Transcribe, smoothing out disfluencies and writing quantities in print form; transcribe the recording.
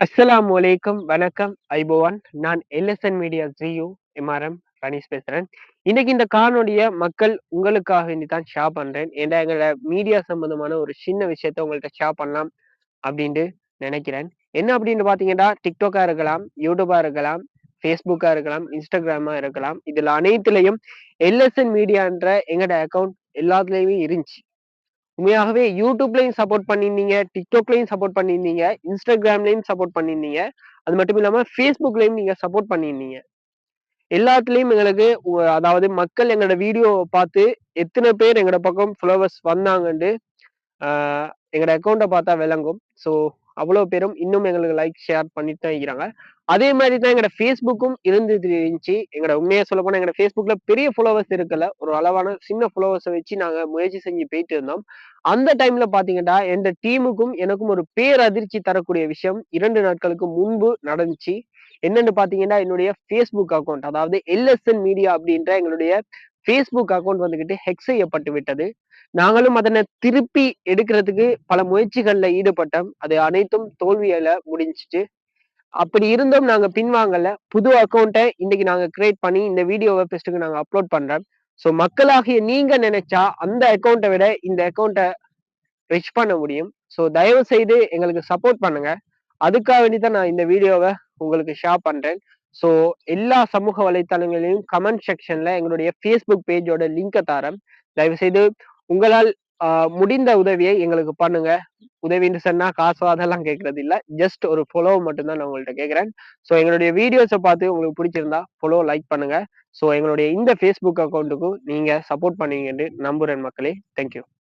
அஸ்ஸலாமு அலைக்கும் வணக்கம் ஐபோவான். நான் எல்எஸ்என் மீடியா ஜியு எம்ஆர்எம் ரனீஸ் பேசுறேன். இன்னைக்கு இந்த காணொளிய மக்கள் உங்களுக்காக வேண்டி தான் ஷேர் பண்றேன். ஏன்னா எங்களோட மீடியா சம்பந்தமான ஒரு சின்ன விஷயத்த உங்கள்ட்ட ஷேர் பண்ணலாம் அப்படின்ட்டு நினைக்கிறேன். என்ன அப்படின்னு பார்த்தீங்கன்னா, டிக்டாக்கா இருக்கலாம், யூடியூபா இருக்கலாம், ஃபேஸ்புக்கா இருக்கலாம், இன்ஸ்டாகிராமா இருக்கலாம். இதுல அனைத்துலயும் எல்எஸ்என் மீடியான்ற எங்களோட அக்கவுண்ட் எல்லாத்துலயுமே இருந்துச்சு. உண்மையாகவே யூடியூப்லயும் சப்போர்ட் பண்ணியிருந்தீங்க, டிக்டாக்லயும் சப்போர்ட் பண்ணியிருந்தீங்க, இன்ஸ்டாகிராம்லயும் சப்போர்ட் பண்ணியிருந்தீங்க. அது மட்டும் இல்லாம Facebookலயும் நீங்க சப்போர்ட் பண்ணியிருந்தீங்க. எல்லாத்துலயும் எங்களுக்கு அதாவது மக்கள் எங்களோட வீடியோவ பார்த்து எத்தன பேர் எங்களோட பக்கம் ஃபாலோவர்ஸ் வந்தாங்கன்ட்டு ஆ எங்களோட அக்கவுண்ட்ட பார்த்தா விளங்கும். ஸோ அவ்வளோ பேரும் இன்னும் எங்களுக்கு லைக், ஷேர் பண்ணிட்டு தான் இருக்கிறாங்க. அதே மாரி தான் எங்களோட Facebookம் இருந்துச்சு. எங்களோட உண்மையா சொல்லப்போனா எங்களோட Facebookல பெரிய ஃபாலோவர்ஸ் இருக்கல. ஒரு அளவான சின்ன ஃபாலோவர்ஸ வச்சு நாங்க முயற்சி செஞ்சு போயிட்டு இருந்தோம். அந்த டைம்ல பார்த்தீங்கன்னா, எந்த டீமுக்கும் எனக்கும் ஒரு பேரதிர்ச்சி தரக்கூடிய விஷயம் 2 நாட்களுக்கு முன்பு நடந்துச்சு. என்னன்னு பார்த்தீங்கன்னா, என்னுடைய Facebook அக்கவுண்ட் அதாவது எல்எஸ்என் மீடியா அப்படின்ற எங்களுடைய Facebook அக்கவுண்ட் வந்துகிட்டு ஹேக் செய்யப்பட்டு விட்டது. நாங்களும் அதனை திருப்பி எடுக்கிறதுக்கு பல முயற்சிகள்ல ஈடுபட்டோம். அது அனைத்தும் தோல்வியில முடிஞ்சுச்சு. அப்படி இருந்தும் நாங்க பின்வாங்கல. புது அக்கவுண்ட்ட இன்னைக்கு நாங்க கிரியேட் பண்ணி இந்த வீடியோவ ஃபர்ஸ்ட்டுக்கு நாங்க அப்லோட் பண்றோம். ஸோ மக்களாகிய நீங்க நினைச்சா அந்த அக்கவுண்ட்ட விட இந்த அக்கவுண்ட்ட ரிச் பண்ண முடியும். ஸோ தயவு செய்து எங்களுக்கு சப்போர்ட் பண்ணுங்க. அதுக்காக வேண்டி தான் நான் இந்த வீடியோவ உங்களுக்கு ஷேர் பண்றேன். ஸோ எல்லா சமூக வலைத்தளங்களிலும் கமெண்ட் செக்ஷன்ல எங்களுடைய Facebook பேஜோட லிங்க தாரேன். தயவு செய்து உங்களால் முடிந்த உதவியை எங்களுக்கு பண்ணுங்க. உதவின்னு சொன்னா காசோ அதெல்லாம் கேட்கறது இல்ல. ஜஸ்ட் ஒரு ஃபாலோ மட்டும் தான் நான் உங்கள்ட்ட கேட்கிறேன். ஸோ எங்களுடைய வீடியோஸ பார்த்து உங்களுக்கு பிடிச்சிருந்தா ஃபாலோ, லைக் பண்ணுங்க. ஸோ எங்களுடைய இந்த Facebook அக்கவுண்ட்டுக்கும் நீங்க சப்போர்ட் பண்ணுவீங்கன்னு நம்புறேன் மக்களே. Thank you.